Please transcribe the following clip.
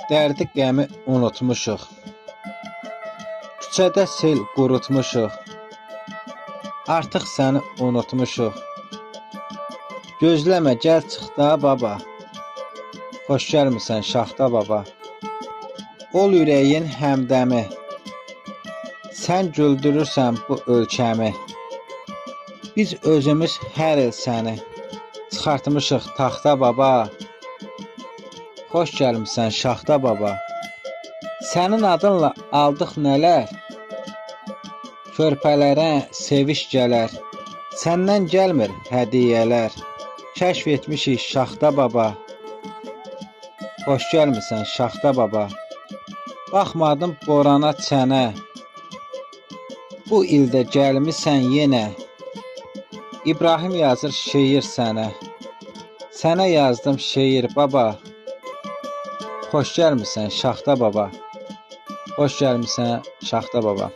dərdi qəmi unutmuşuq. Küçədə sel qurutmuşuq. Artıq səni unutmuşuq. Gözləmə, gəl çıx da baba. Xoş gəlmisən Şaxta baba. Ol ürəyin həmdəmi. Sən güldürürsən bu ölkəmi. Biz özümüz hər il səni çıxartmışıq taxta baba. Xoş gəlmisən Şaxta baba. Sənin adınla aldıq nələr? Körpələrə seviş gələr. Səndən gəlmir hədiyyələr. Kəşf etmişik Şaxta baba. Xoş gəlmisən Şaxta baba. Baxmadım borana çənə. Bu ildə gəlmisən yenə. İbrahim yazır şeir sənə. Sənə yazdım şeir baba. Xoş gəlmisən Şaxta baba. Xoş gəlmisən Şaxta baba.